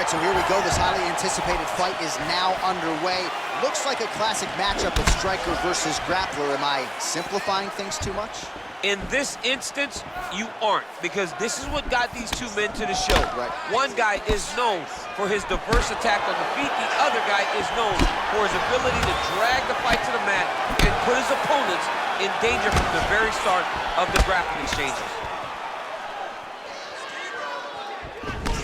right, so here we go. This highly anticipated fight is now underway. Looks like a classic matchup of striker versus grappler. Am I simplifying things too much? In this instance, you aren't, because this is what got these two men to the show. Right. One guy is known for his diverse attack on the feet. The other guy is known for his ability to drag the fight to the mat and put his opponents in danger from the very start of the grappling exchanges.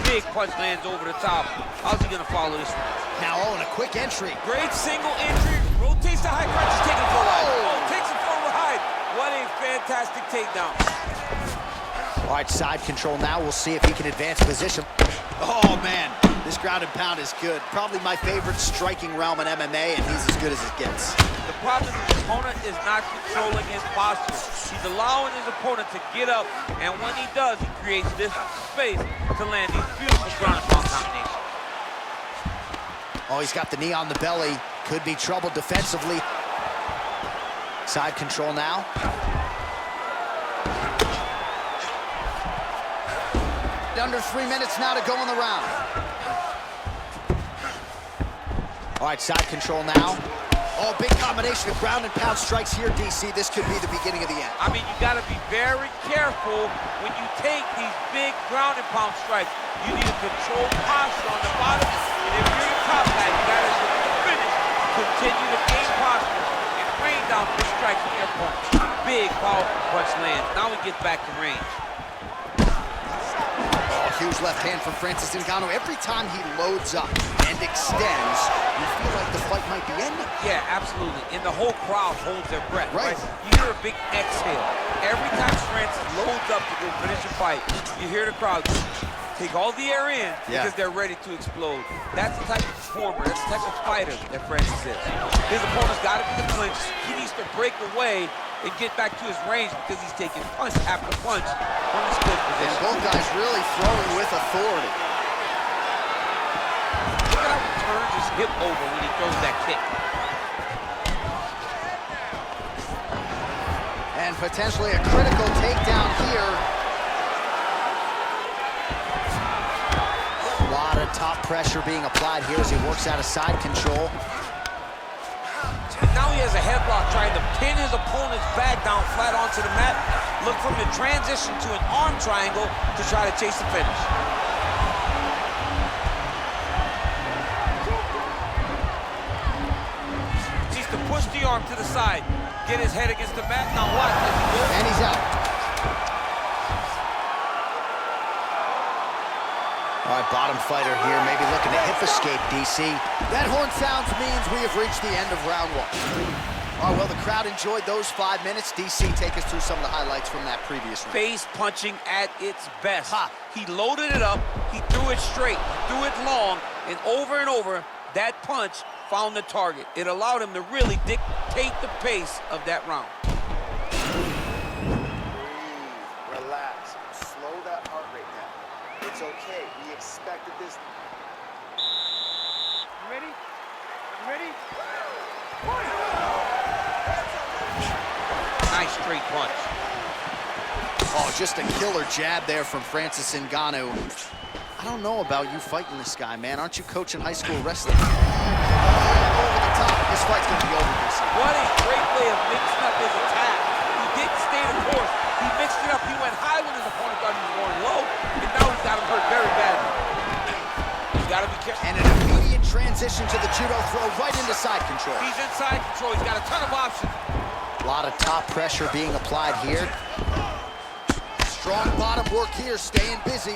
Big punch lands over the top. How's he gonna follow this one? Now, in a quick entry. Great single entry, rotates the high crunch, taking it for a ride. Oh, takes it for a ride. What a fantastic takedown. All right, side control now. We'll see if he can advance position. Oh, man, this ground and pound is good. Probably my favorite striking realm in MMA, and he's as good as it gets. The problem is his opponent is not controlling his posture. He's allowing his opponent to get up, and when he does, he creates this space to land these beautiful ground and pound combinations. Oh, he's got the knee on the belly. Could be trouble defensively. Side control now. Under 3 minutes now to go in the round. All right, side control now. Oh, big combination of ground and pound strikes here, DC. This could be the beginning of the end. I mean, you got to be very careful when you take these big ground and pound strikes. You need a controlled posture on the bottom, and if you're the top guy, you got to finish, continue to gain posture, and rain down big strikes from your opponent. Big, powerful punch lands. Now he gets back to range. Huge left hand from Francis Ngannou. Every time he loads up and extends, you feel like the fight might be ending. Yeah, absolutely. And the whole crowd holds their breath, right? You hear a big exhale. Every time Francis loads up to go finish a fight, you hear the crowd take all the air in because they're ready to explode. That's the type of performer, that's the type of fighter that Francis is. His opponent's got to be the clinch. He needs to break away and get back to his range because he's taking punch after punch from the split position. And both guys really throwing with authority. Look at how he turns his hip over when he throws that kick. And potentially a critical takedown here. A lot of top pressure being applied here as he works out of side control. And now he has a headlock trying to pin his opponent's back down flat onto the mat. Look for him to transition to an arm triangle to try to chase the finish. Needs to push the arm to the side. Get his head against the mat. Now watch as he goes. And he's out. All right, bottom fighter here, maybe looking to hip escape, DC. That horn sounds means we have reached the end of round one. All right, well, the crowd enjoyed those 5 minutes. DC, take us through some of the highlights from that previous round. Face punching at its best. He loaded it up, he threw it straight, he threw it long, and over, that punch found the target. It allowed him to really dictate the pace of that round. Relax, slow that heart rate down. It's okay, we expected this. You ready? You ready? Nice straight punch. Oh, just a killer jab there from Francis Ngannou. I don't know about you fighting this guy, man. Aren't you coaching high school wrestling? Over the top. This fight's going to be over, DC. What a great way of mixing up his attack. He didn't stay the course. He mixed it up. He went high when his opponent thought he was going low, and now he's got him hurt very badly. He's got to be careful. And an immediate transition to the judo throw right into side control. He's in side control. He's got a ton of options. A lot of top pressure being applied here. Strong bottom work here, staying busy.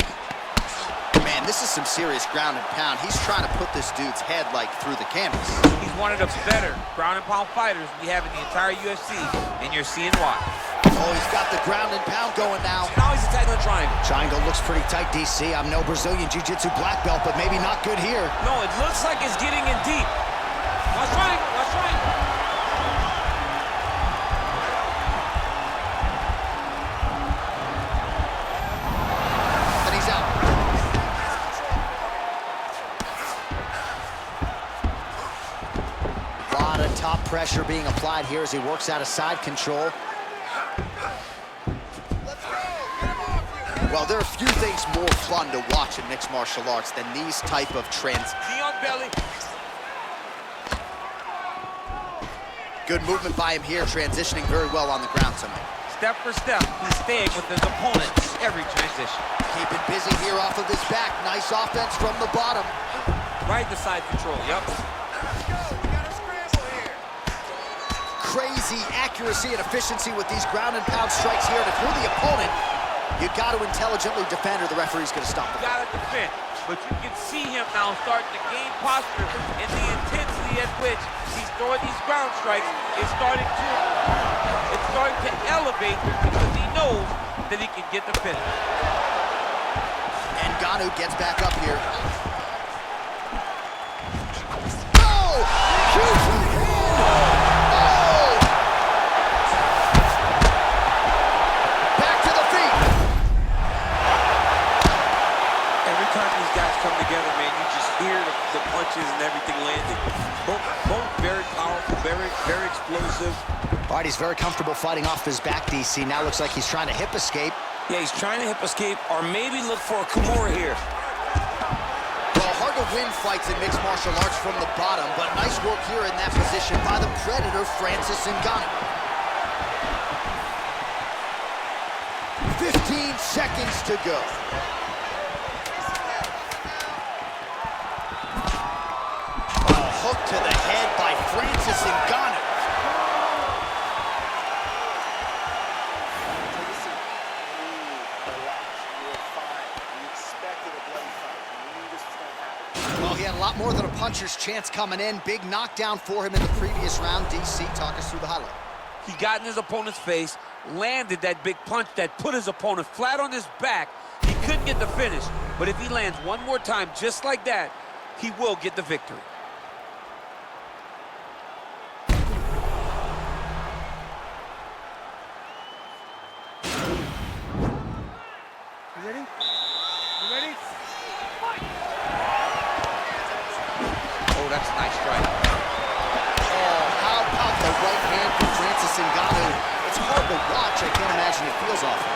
Man, this is some serious ground and pound. He's trying to put this dude's head, like, through the canvas. He's one of the better ground and pound fighters we have in the entire UFC, and you're seeing why. Oh, he's got the ground and pound going now. Now he's attacking the triangle. Triangle looks pretty tight, DC. I'm no Brazilian Jiu-Jitsu black belt, but maybe not good here. No, it looks like it's getting in deep. Watch triangle, watch triangle. And he's out. A lot of top pressure being applied here as he works out of side control. Let's go! Get him off you! Well, there are few things more fun to watch in mixed martial arts than these type of trends. Knee on belly. Good movement by him here, transitioning very well on the ground tonight. Step for step, he's staying with his opponent every transition. Keeping busy here off of his back. Nice offense from the bottom. Right to side control, yep. Crazy accuracy and efficiency with these ground and pound strikes here. And if you're the opponent, you got to intelligently defend or the referee's going to stop You got to defend. But you can see him now starting to gain posture, and the intensity at which he's throwing these ground strikes is starting to elevate because he knows that he can get the finish. And Ngannou gets back up here. Oh! Huge right hand! Oh! Back to the feet. Every time these guys come together, man, you just hear the punches and everything landing. Both very powerful, very explosive. All right, he's very comfortable fighting off his back, DC. Now looks like he's trying to hip escape. Yeah, he's trying to hip escape or maybe look for a Kimura here. Well, hard to win fights in mixed martial arts from the bottom, but nice work here in that position by the Predator, Francis Ngannou. 15 seconds to go. Oh, hook to the head by Francis Ngannou. Well, he had a lot more than a puncher's chance coming in. Big knockdown for him in the previous round. DC, talk us through the highlight. He got in his opponent's face, landed that big punch that put his opponent flat on his back. He couldn't get the finish, but if he lands one more time just like that, he will get the victory. You ready? You ready? Oh, that's a nice strike. Oh, how about the right hand from Francis Ngannou? It's hard to watch. I can't imagine it feels awful.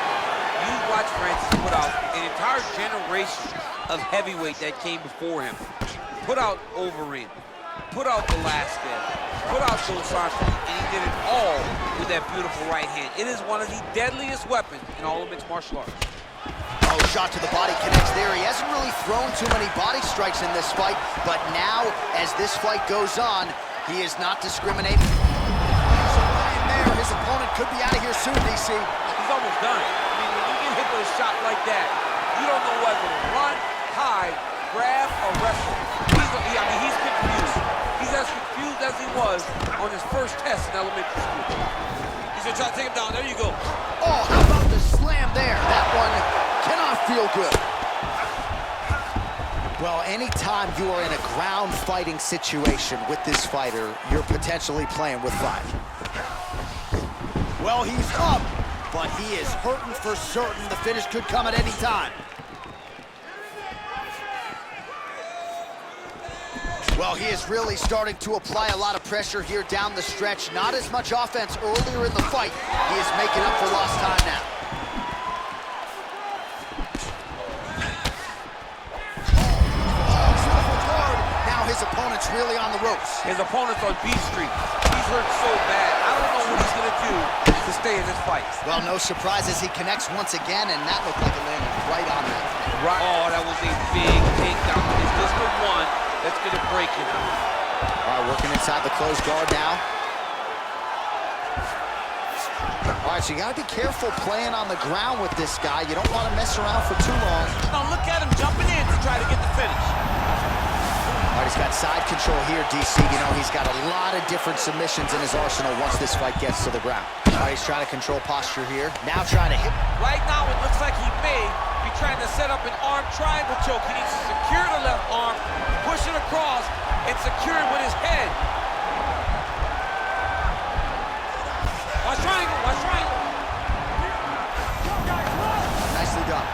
You watch Francis put out an entire generation of heavyweight that came before him. Put out Overeem, put out Velasquez, put out Dos Santos, and he did it all with that beautiful right hand. It is one of the deadliest weapons in all of mixed martial arts. Oh, shot to the body connects there. He hasn't really thrown too many body strikes in this fight, but now, as this fight goes on, he is not discriminating. So lying there, his opponent could be out of here soon, DC. He's almost done. I mean, when you get hit with a shot like that, you don't know whether to run, hide, grab, or wrestle. He's confused. He's as confused as he was on his first test in elementary school. He's gonna try to take him down. There you go. Oh, how about the slam there? That one cannot feel good. Well, anytime you are in a ground fighting situation with this fighter, you're potentially playing with fire. Well, he's up, but he is hurting for certain. The finish could come at any time. Well, he is really starting to apply a lot of pressure here down the stretch. Not as much offense earlier in the fight. He is making up for lost time now. Now his opponent's really on the ropes. His opponent's on B Street. He's hurt so bad. I don't know what he's gonna do to stay in this fight. Well, no surprises. He connects once again, and that looked like it landed right on that. Right. Oh, that was a big takedown. Is this the one that's gonna break him? All right, working inside the closed guard now. All right, so you gotta be careful playing on the ground with this guy. You don't want to mess around for too long. Now look at him jumping in to try to get the finish. All right, he's got side control here, DC. You know, he's got a lot of different submissions in his arsenal once this fight gets to the ground. All right, he's trying to control posture here. Now trying to hit. Right now, it looks like he may be trying to set up an arm triangle choke. He needs to secure the left arm, push it across, and secure it with his head. Watch triangle, watch triangle. Nicely done.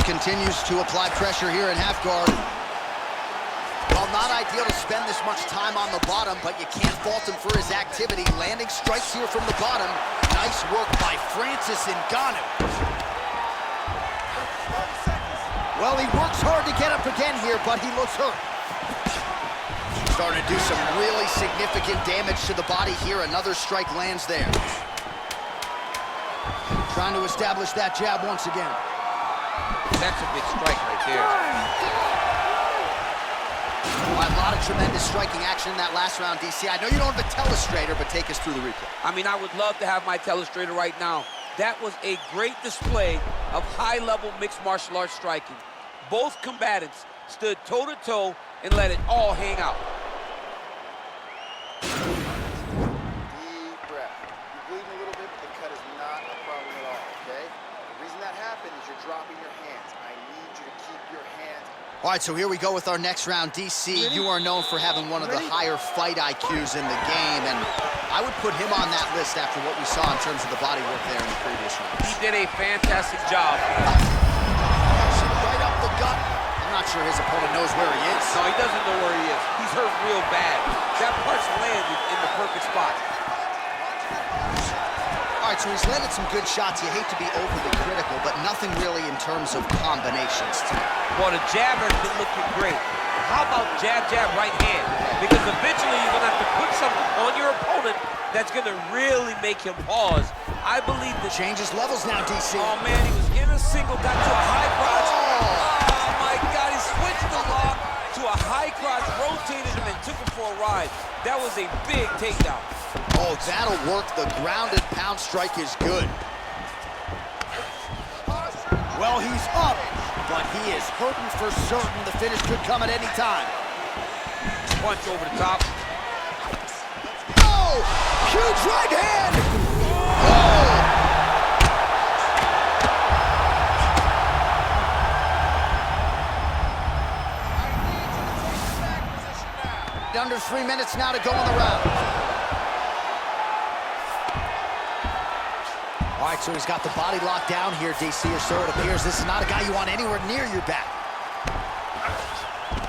Continues to apply pressure here in half guard. Well, not ideal to spend this much time on the bottom, but you can't fault him for his activity. Landing strikes here from the bottom. Nice work by Francis Ngannou. Well, he works hard to get up again here, but he looks hurt. Starting to do some really significant damage to the body here. Another strike lands there. Trying to establish that jab once again. That's a big strike right there. A lot of tremendous striking action in that last round, DC. I know you don't have a telestrator, but take us through the replay. I mean, I would love to have my telestrator right now. That was a great display of high-level mixed martial arts striking. Both combatants stood toe-to-toe and let it all hang out. Deep breath. You're bleeding a little bit, but the cut is not a problem at all, okay? The reason that happened is you're dropping your hands. I need you to keep your hands. All right, so here we go with our next round. DC, you are known for having one of the higher fight IQs in the game, and I would put him on that list after what we saw in terms of the body work there in the previous round. He did a fantastic job. Right up the gut. I'm not sure his opponent knows where he is. No, he doesn't know where he is. He's hurt real bad. That part's landed in the perfect spot. All right, so he's landed some good shots. You hate to be overly critical, but nothing really in terms of combinations tonight. Well, the jab has been looking great. How about jab, jab, right hand? Because eventually you're going to have to put something on your opponent that's going to really make him pause. I believe the Changes levels now, DC. Oh, man, he was in a single, got to a high crotch. Oh, my God, he switched the lock to a high crotch, rotated him, and took him for a ride. That was a big takedown. Oh, that'll work. The grounded pound strike is good. Well, he's up, but he is hurting for certain. The finish could come at any time. Punch over the top. Oh, huge right hand. Oh. Under 3 minutes now to go in the round. All right, so he's got the body locked down here, DC, or so it appears. This is not a guy you want anywhere near your back.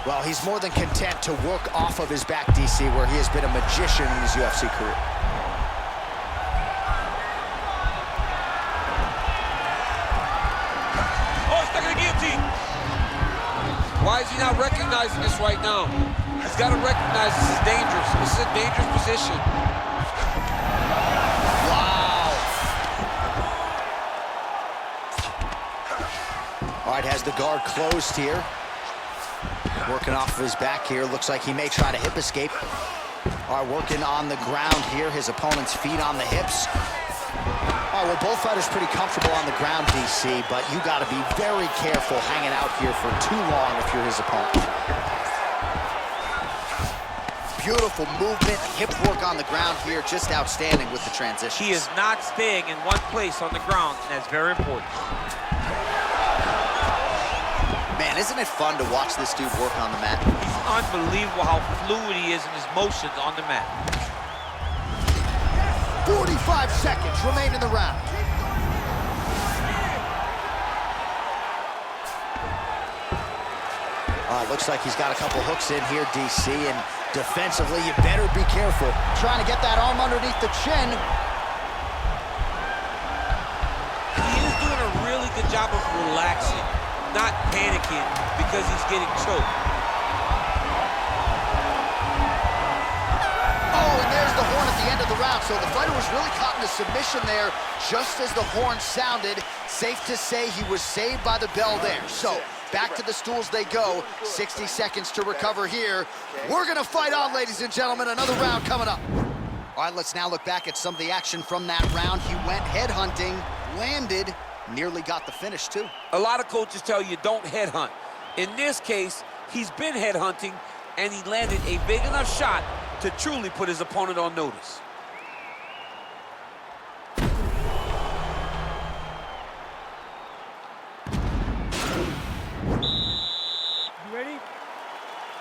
Well, he's more than content to work off of his back, DC, where he has been a magician in his UFC career. Oh, stuck in the guillotine. Why is he not recognizing this right now? He's got to recognize this is dangerous. This is a dangerous position. Wow. All right, has the guard closed here. Working off of his back here. Looks like he may try to hip escape. All right, working on the ground here. His opponent's feet on the hips. All right, well, both fighters pretty comfortable on the ground, DC, but you got to be very careful hanging out here for too long if you're his opponent. Beautiful movement, hip work on the ground here, just outstanding with the transition. He is not staying in one place on the ground, and that's very important. Man, isn't it fun to watch this dude work on the mat? He's unbelievable how fluid he is in his motions on the mat. 45 seconds remain in the round. Looks like he's got a couple hooks in here, DC, and defensively, you better be careful. Trying to get that arm underneath the chin. He is doing a really good job of relaxing, not panicking because he's getting choked. Oh, and there's the horn at the end of the round. So the fighter was really caught in a submission there just as the horn sounded. Safe to say he was saved by the bell there. So back to the stools they go. 60 seconds to recover here. We're going to fight on, ladies and gentlemen. Another round coming up. All right, let's now look back at some of the action from that round. He went headhunting, landed, nearly got the finish, too. A lot of coaches tell you don't headhunt. In this case, he's been headhunting, and he landed a big enough shot to truly put his opponent on notice. You ready?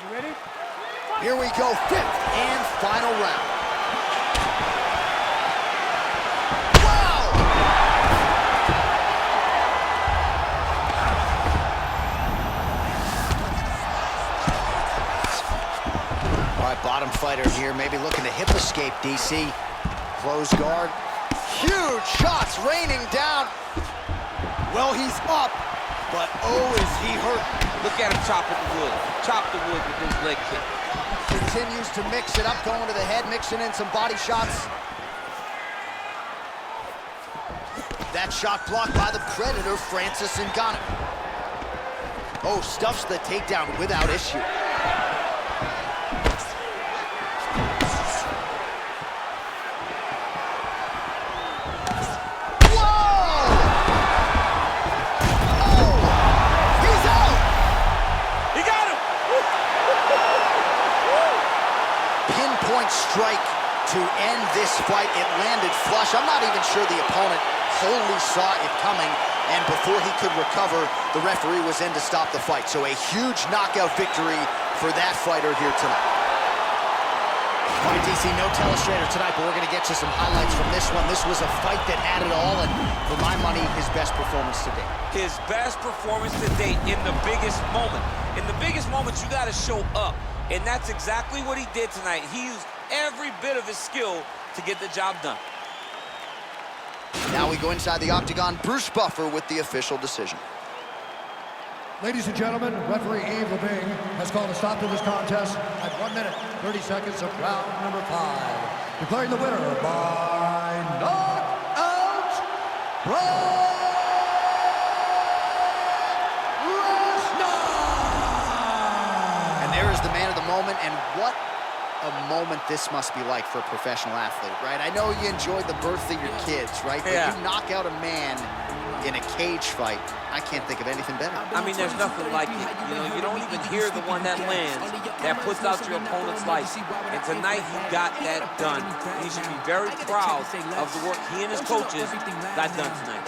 You ready? Here we go, fifth and final round. Wow! All right, bottom fighter here, maybe looking to hip escape, DC. Close guard. Huge shots raining down. Well, he's up, but oh, is he hurt. Look at him chopping the wood. Chop the wood with his leg kick. Continues to mix it up, going to the head, mixing in some body shots. That shot blocked by the Predator, Francis Ngannou. Oh, stuffs the takedown without issue. Strike to end this fight. It landed flush. I'm not even sure the opponent wholly saw it coming, and before he could recover, the referee was in to stop the fight. So a huge knockout victory for that fighter here tonight. All right, DC, no telestrator tonight, but we're going to get you some highlights from this one. This was a fight that had it all, and for my money, his best performance to date. His best performance to date in the biggest moment. In the biggest moments, you got to show up, and that's exactly what he did tonight. He used every bit of his skill to get the job done. Now we go inside the octagon. Bruce Buffer with the official decision. Ladies and gentlemen, referee Yves Leving has called a stop to this contest at 1 minute, 30 seconds of round number 5. Declaring the winner by knockout, Brock Lesnar! And there is the man of the moment, and what a moment this must be like for a professional athlete, right? I know you enjoyed the birth of your kids, right? Yeah. But you knock out a man in a cage fight, I can't think of anything better. I mean, there's nothing like it. You know, you don't even hear the one that lands, that puts out your opponent's life. And tonight, he got that done. He should be very proud of the work he and his coaches got done tonight.